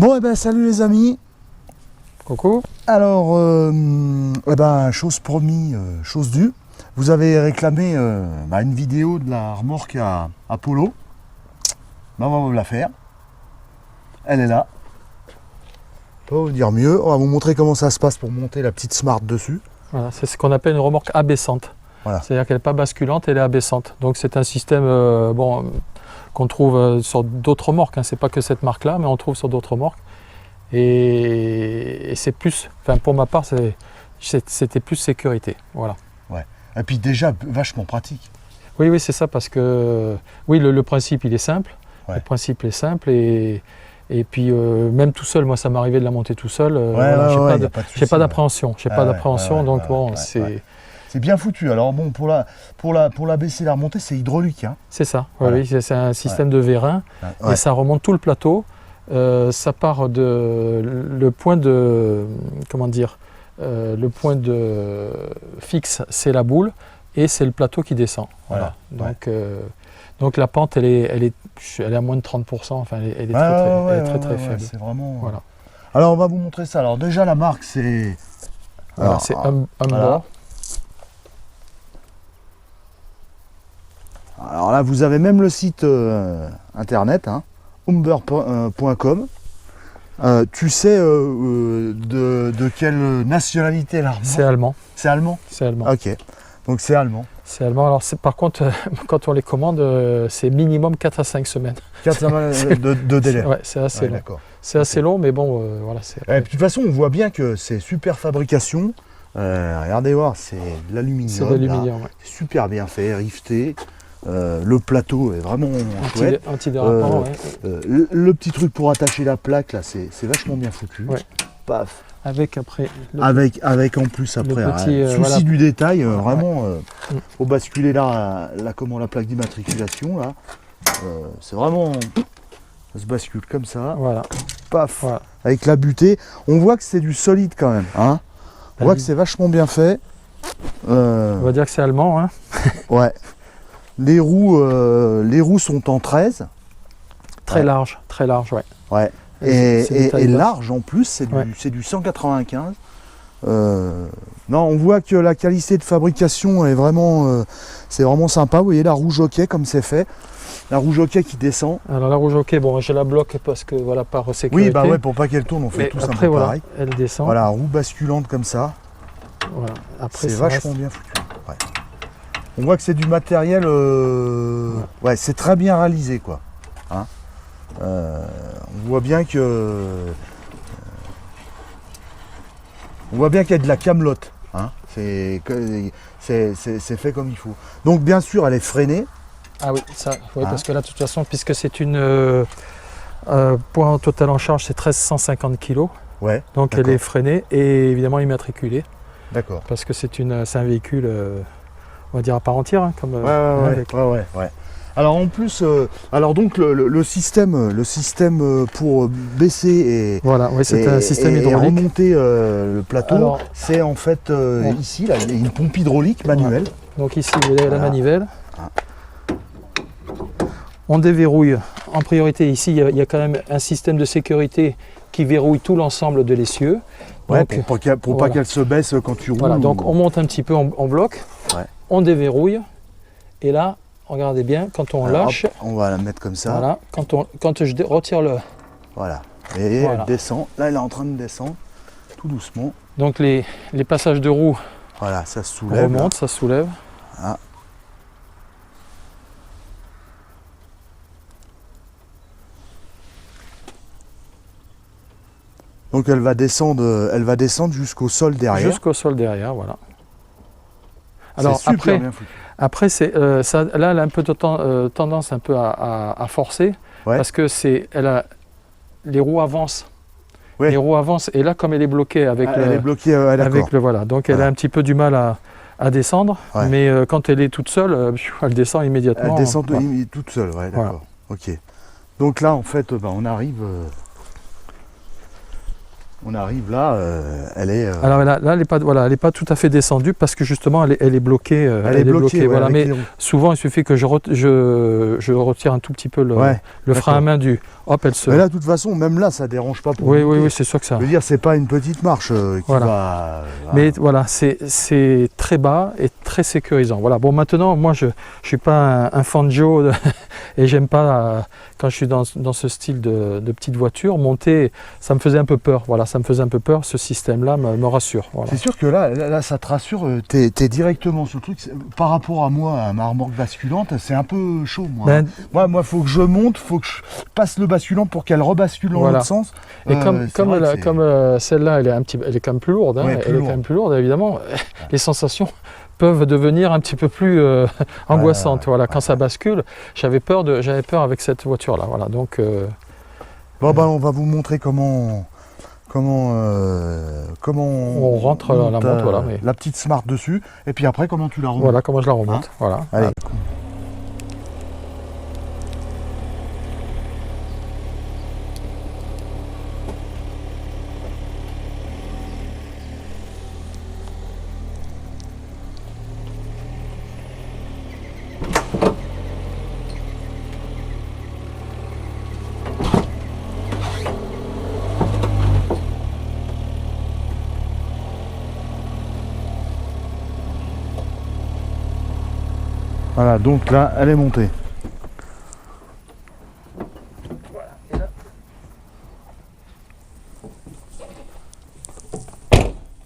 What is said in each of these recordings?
Bon, eh ben, salut les amis. Coucou. Alors, eh ben, chose promis, chose due. Vous avez réclamé une vidéo de la remorque à Polo. Ben, on va vous la faire. Elle est là. Je peux pas vous dire mieux. On va vous montrer comment ça se passe pour monter la petite Smart dessus. Voilà, c'est ce qu'on appelle une remorque abaissante. Voilà. C'est-à-dire qu'elle n'est pas basculante, elle est abaissante. Donc c'est un système qu'on trouve sur d'autres remorques. Hein. C'est pas que cette marque-là, mais on trouve sur d'autres remorques. Et c'est plus, enfin pour ma part, c'était plus sécurité. Voilà. Ouais. Et puis déjà vachement pratique. Oui, c'est ça, parce que oui, le principe il est simple. Ouais. Le principe est simple et puis même tout seul, moi ça m'arrivait de la monter tout seul. J'ai pas d'appréhension. Donc bon, c'est. C'est bien foutu. Alors bon, pour la baisser et la remonter, c'est hydraulique. Hein. C'est ça. Voilà. Oui, c'est un système de vérin et ça remonte tout le plateau. Ça part de le point de fixe, c'est la boule et c'est le plateau qui descend. Voilà. Donc la pente, elle est à moins de 30%. Enfin, elle est très faible. C'est vraiment. Voilà. Alors on va vous montrer ça. Alors déjà la marque c'est. Voilà, c'est Humber. Voilà. Alors là, vous avez même le site internet, hein, humber.com. Tu sais de quelle nationalité est la remorque ? C'est allemand. C'est allemand ? C'est allemand. Ok, donc c'est allemand. C'est allemand. Alors par contre, quand on les commande, c'est minimum 4 à 5 semaines. 4 semaines de délai. Ouais, c'est assez long. C'est assez long, mais bon, voilà. De toute façon, on voit bien que c'est super fabrication. Regardez voir, c'est de l'aluminium. C'est de l'aluminium, ouais. C'est super bien fait, rifté. Le plateau est vraiment chouette. Antidérapant, le petit truc pour attacher la plaque, là, c'est vachement bien foutu. Ouais. Paf. Avec après. Avec en plus après. Souci du détail, vraiment. Faut basculer là, la plaque d'immatriculation là. C'est vraiment. Ça se bascule comme ça. Voilà. Paf. Voilà. Avec la butée. On voit que c'est du solide quand même. Hein. On voit que c'est vachement bien fait. On va dire que c'est allemand. Hein. Ouais. Les roues sont en 13. Très large, ouais. Ouais. Et large en plus, c'est du 195. Non, on voit que la qualité de fabrication est vraiment, c'est vraiment sympa. Vous voyez la roue jockey comme c'est fait. La roue jockey qui descend. Alors la roue jockey, bon, je la bloque parce que voilà, par sécurité. Oui, bah ouais, pour pas qu'elle tourne, on fait tous un peu pareil. Elle descend. Voilà, roue basculante comme ça. Voilà. Après, c'est vachement bien foutu. Ouais. On voit que c'est du matériel, ouais, c'est très bien réalisé, quoi. Hein, on voit bien que, on voit bien qu'il y a de la camelote. Hein, c'est fait comme il faut. Donc bien sûr, elle est freinée. Ah oui, ça, oui, parce que là, de toute façon, puisque c'est une poids en total en charge, c'est 1350 kg. Ouais. Donc elle est freinée et évidemment immatriculée. D'accord. Parce que c'est un véhicule, on va dire à part entière, hein, comme. Ouais. Alors en plus, donc le système pour baisser c'est un système hydraulique. Et remonter le plateau, c'est en fait ici, là, il y a une pompe hydraulique manuelle. Donc ici, vous avez la manivelle. On déverrouille. En priorité, ici, il y a quand même un système de sécurité qui verrouille tout l'ensemble de l'essieu. Ouais, pour pas qu'elle se baisse quand tu roules. Voilà, donc on monte un petit peu en bloc, on déverrouille, et là, regardez bien, quand on lâche... Hop, on va la mettre comme ça. Voilà, quand je retire le... Voilà, et elle descend. Là, elle est en train de descendre, tout doucement. Donc les passages de roues ça se soulève. Remonte, ça se soulève. Voilà. Donc elle va descendre jusqu'au sol derrière. Jusqu'au sol derrière, voilà. Alors super bien foutu. Après là, elle a un peu de tendance un peu à forcer, parce que les roues avancent. Ouais. Les roues avancent et là, comme elle est bloquée avec donc elle a un petit peu du mal à descendre, mais quand elle est toute seule, elle descend immédiatement. Elle descend toute seule, d'accord. Voilà. Ok. Donc là, en fait, on arrive. on arrive là, elle est... Alors là, elle n'est pas, voilà, tout à fait descendue parce que justement, elle est bloquée. Elle est bloquée, voilà. Mais souvent, il suffit que je retire un tout petit peu le frein à main du... Hop, elle se... Mais là, de toute façon, même là, ça ne dérange pas pour oui, c'est sûr que ça... Je veux dire, c'est pas une petite marche qui va... Mais voilà, c'est très bas et très sécurisant. Voilà. Bon, maintenant, moi, je ne suis pas un fan de Joe et j'aime pas, quand je suis dans ce style de petite voiture, monter, ça me faisait un peu peur. Voilà, ça me faisait un peu peur. Ce système-là me rassure. Voilà. C'est sûr que là, ça te rassure. Tu es directement sur le truc. Par rapport à moi, à ma remorque basculante, c'est un peu chaud. Moi, il faut que je monte, il faut que je passe le basculant pour qu'elle rebascule dans l'autre sens. Et comme celle-là, elle est quand même plus lourde. Hein, elle est quand même plus lourde, évidemment. Les sensations peuvent devenir un petit peu plus angoissantes. Voilà, quand ça bascule, j'avais peur avec cette voiture-là. Voilà, donc. On va vous montrer comment on rentre la montre, voilà, la petite Smart dessus, et puis après comment tu la remontes. Voilà, comment je la remonte. Hein, voilà. Allez. Voilà, donc là, elle est montée.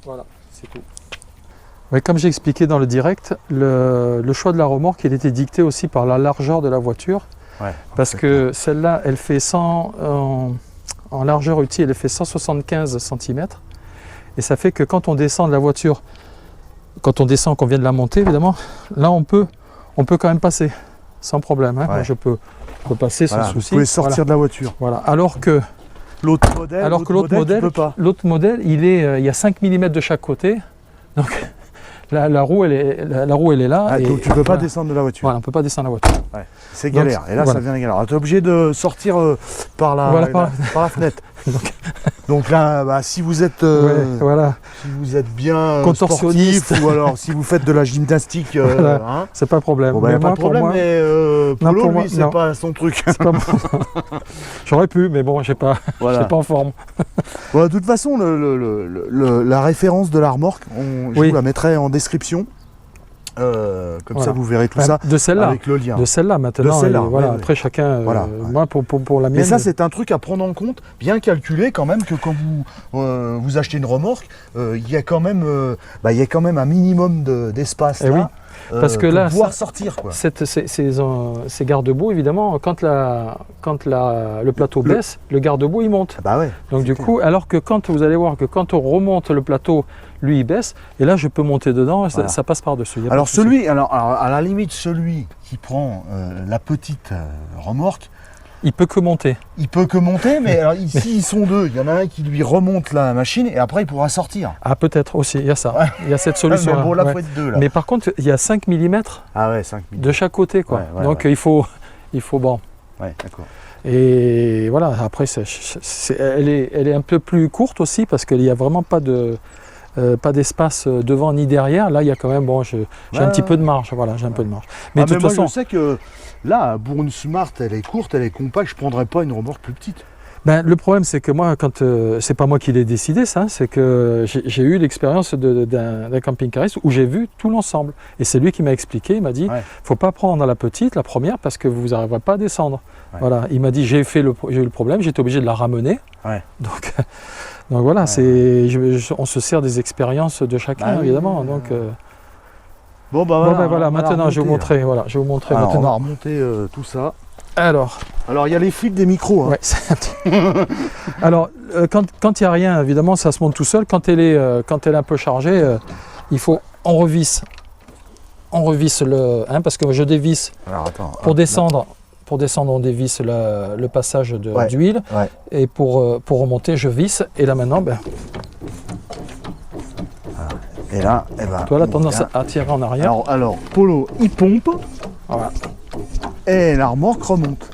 Voilà, c'est tout. Ouais, comme j'ai expliqué dans le direct, le choix de la remorque, il était dicté aussi par la largeur de la voiture. Ouais, parce que celle-là, elle fait 100, en largeur utile, elle fait 175 cm. Et ça fait que quand on descend de la voiture, qu'on vient de la monter, évidemment, là on peut quand même passer sans problème. Hein. Je peux passer sans souci. Vous pouvez sortir de la voiture. Voilà. Alors que l'autre modèle, il y a 5 mm de chaque côté. Donc la roue elle est là. Donc tu ne peux pas descendre de la voiture. Voilà, on ne peut pas descendre de la voiture. Ouais. C'est galère. Et là, ça devient galère. Tu es obligé de sortir par la fenêtre. Donc là, si vous êtes, si vous êtes bien contorsionniste, sportif, ou alors si vous faites de la gymnastique, c'est pas le problème. Bon, pas de problème, mais Polo, lui, c'est pas son truc. J'aurais pu, mais bon, je suis pas en forme. De toute façon, la référence de la remorque, je vous la mettrai en description. Comme ça vous verrez tout ça de celle-là, avec le lien. De celle-là maintenant. Après chacun. Moi pour la mienne. Mais ça c'est un truc à prendre en compte, bien calculé quand même que quand vous achetez une remorque, il y a quand même un minimum d'espace là. Oui. Parce que là, pouvoir sortir quoi. Ces garde-boue évidemment, quand le plateau baisse, le garde-boue il monte. Donc du coup, alors que quand vous allez voir que quand on remonte le plateau, lui il baisse, et là je peux monter dedans, ça passe par-dessus. Alors à la limite, celui qui prend la petite remorque, il peut que monter. Il peut que monter, mais alors, ici ils sont deux. Il y en a un qui lui remonte la machine et après il pourra sortir. Ah peut-être aussi, il y a ça. Il y a cette solution. Mais bon, là, faut être deux, là. Mais par contre, il y a 5 mm 5 mm. de chaque côté. Quoi. Donc il faut bon. Ouais, d'accord. Et voilà, après elle est un peu plus courte aussi parce qu'il n'y a vraiment pas d'espace devant ni derrière. Là, il y a quand même, j'ai un petit peu de marge. Voilà, j'ai un peu de marge. Mais de toute façon, je sais que là, pour une Smart, elle est courte, elle est compacte. Je ne prendrais pas une remorque plus petite. Le problème, c'est que moi, c'est pas moi qui l'ai décidé, ça, c'est que j'ai eu l'expérience d'un camping-cariste où j'ai vu tout l'ensemble. Et c'est lui qui m'a expliqué. Il m'a dit, faut pas prendre la petite, la première, parce que vous n'arriverez pas à descendre. Voilà. Il m'a dit, j'ai eu le problème, j'étais obligé de la ramener. Donc voilà, on se sert des expériences de chacun, évidemment. Donc, voilà, maintenant je vais vous montrer. Voilà, je vais vous montrer alors, maintenant. On va remonter tout ça. Alors, il y a les fils des micros. Hein. Alors, quand il n'y a rien, évidemment, ça se monte tout seul. Quand elle est un peu chargée, on revisse parce que je dévisse. Alors, attends, pour descendre, on dévisse le passage d'huile. Et pour remonter, je visse. Et là maintenant, et là, toi, la tendance à tirer en arrière. Alors, Polo, il pompe. Voilà. Et la remorque remonte.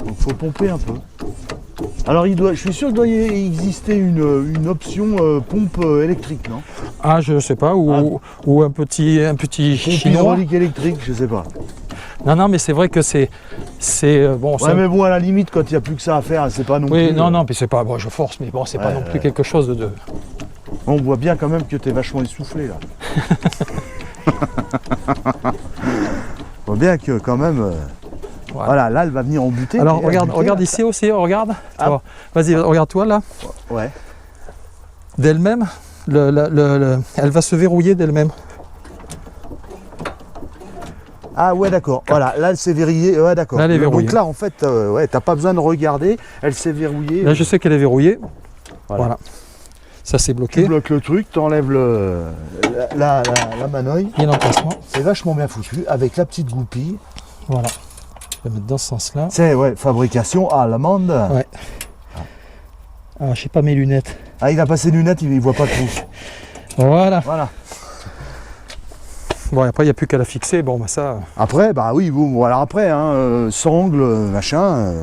Donc, il faut pomper un peu. Alors je suis sûr qu'il doit y exister une option pompe électrique, non? Ah, je sais pas, ou un petit pompe chinois. Hydraulique électrique, je sais pas. Non, mais c'est vrai que c'est bon. Ouais, mais bon, à la limite, quand il n'y a plus que ça à faire, c'est pas non plus. Oui, non, puis c'est pas. Bon, je force, mais bon, c'est pas non plus quelque chose de. On voit bien quand même que tu es vachement essoufflé là. On voit bien que quand même. Voilà, là, elle va venir en butée. Alors, regarde ici aussi, regarde. Ah. Vas-y, regarde-toi là. Ouais. D'elle-même, elle va se verrouiller d'elle-même. Ah ouais, d'accord. Voilà, là, elle s'est verrouillée. Ouais, d'accord. Là, elle est verrouillée. Donc là, en fait, ouais, t'as pas besoin de regarder. Elle s'est verrouillée. Là, je sais qu'elle est verrouillée. Voilà. Ça, c'est bloqué. Tu bloques le truc, tu enlèves la manœuvre. Et l'emplacement. C'est vachement bien foutu, avec la petite goupille. Voilà. Je vais mettre dans ce sens-là. C'est fabrication allemande. Ouais. Ah, je sais pas mes lunettes. Ah, il a pas ses lunettes, il voit pas trop. Voilà. Voilà. Bon, après, il n'y a plus qu'à la fixer. Bon, bah ça. Après, bah oui, bon, voilà, après, sangle, machin.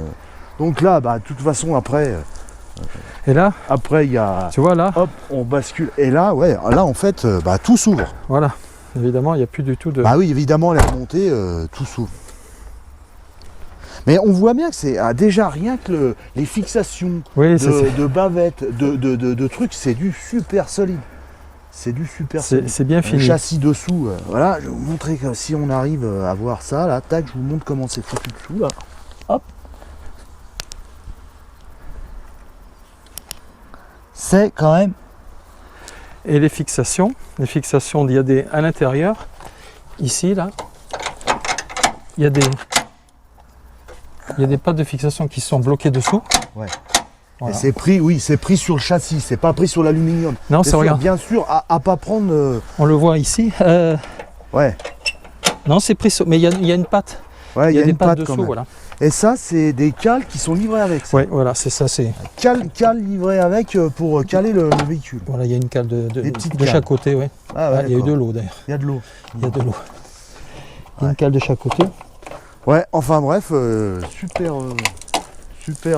Donc là, bah, de toute façon, après. Et là, après, il y a. Tu vois là. Hop, on bascule. Et là, ouais, là, en fait, bah, tout s'ouvre. Voilà. Évidemment, il n'y a plus du tout de. Bah oui, évidemment, les remontées, tout s'ouvre. Mais on voit bien que c'est déjà rien que les fixations de bavettes, de trucs, c'est du super solide. C'est du super solide. C'est bien fini. Le châssis dessous, voilà, je vais vous montrer que si on arrive à voir ça, là, tac, je vous montre comment c'est foutu dessous, là. Hop. C'est quand même. Et les fixations, il y a des à l'intérieur, ici, là, il y a des pattes de fixation qui sont bloquées dessous. Ouais. Voilà. Et c'est pris, oui, c'est pris sur le châssis, c'est pas pris sur l'aluminium. Non, c'est regarde. Bien sûr, à pas prendre. On le voit ici. Ouais. Non, c'est pris sur. Mais il y a une patte. Ouais, il y a des une pattes patte dessous, voilà. Et ça, c'est des cales qui sont livrées avec. Oui, voilà, c'est ça. C'est cales livrées avec pour caler le véhicule. Voilà, il y a une cale de cales. Chaque côté, oui. Ah, ouais, il y a eu de l'eau d'ailleurs. Il y a de l'eau. Il y a de l'eau. Il y a une cale de chaque côté. Ouais, enfin bref, super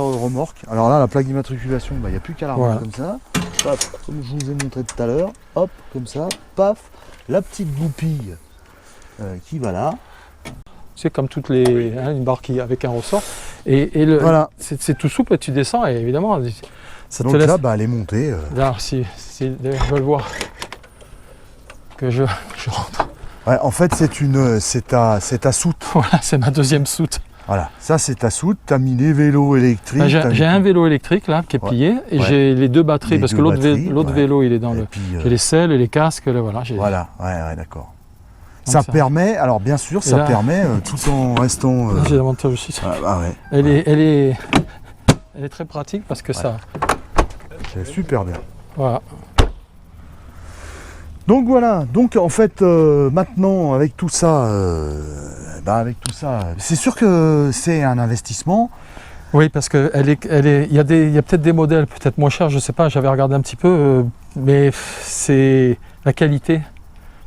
remorque. Alors là, la plaque d'immatriculation, il n'y a plus qu'à la remettre comme ça. Hop, comme je vous ai montré tout à l'heure. Hop, comme ça. Paf. La petite goupille qui va là. C'est comme toutes les. Une barre avec un ressort. Et voilà. C'est tout souple et tu descends et évidemment. Ça donc te laisse... là, bah, elle est montée. Là, si je veux le voir. Que je rentre. Ouais, en fait, c'est ta soute. Voilà, c'est ma deuxième soute. Voilà, ça c'est ta soute, tu as mis les vélos électriques. J'ai un vélo électrique là qui est plié et j'ai les deux batteries parce que l'autre vélo il est dans j'ai les selles et les casques. Là, voilà, voilà, ouais, d'accord. Ça permet, alors bien sûr, ça permet tout en restant. J'ai l'avantage aussi. Ouais. Elle est très pratique parce que ça. C'est super bien. Voilà. Donc voilà, donc en fait maintenant avec tout ça, c'est sûr que c'est un investissement. Oui, parce que il y a peut-être des modèles peut-être moins chers, je sais pas, j'avais regardé un petit peu, mais c'est la qualité.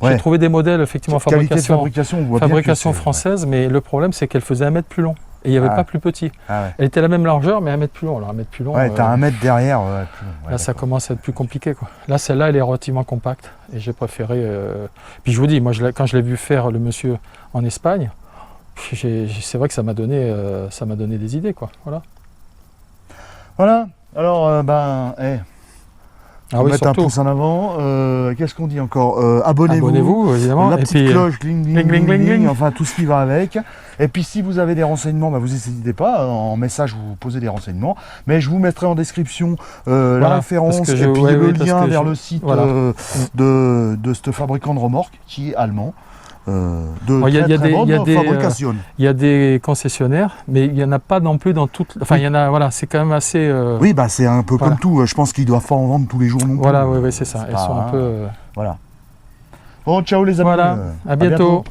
Ouais. J'ai trouvé des modèles effectivement fabrication française, mais le problème c'est qu'elle faisait 1 mètre plus long. Et il n'y avait pas plus petit. Elle était la même largeur, mais 1 mètre plus long. Alors 1 mètre plus long. Ouais, t'as 1 mètre derrière. Là, ça commence à être plus compliqué, quoi. Là, celle-là, elle est relativement compacte. Et j'ai préféré. Puis je vous dis, moi, quand je l'ai vu faire le monsieur en Espagne, c'est vrai que ça m'a donné des idées, quoi. Voilà. Voilà. Alors, on va mettre un pouce en avant. Qu'est-ce qu'on dit encore? Abonnez-vous, évidemment. La petite cloche, gling, enfin tout ce qui va avec. Et puis si vous avez des renseignements, vous n'hésitez pas, en message vous posez des renseignements. Mais je vous mettrai en description la référence et puis le lien vers le site de ce fabricant de remorques qui est allemand. Il y a des concessionnaires, mais il n'y en a pas non plus dans toutes. Enfin, il y en a, voilà, c'est quand même assez. Oui, c'est un peu comme tout. Je pense qu'ils doivent pas en vendre tous les jours non plus. Voilà, oui, c'est ça. Elles sont un peu. Voilà. Bon, ciao les amis. Voilà, à bientôt.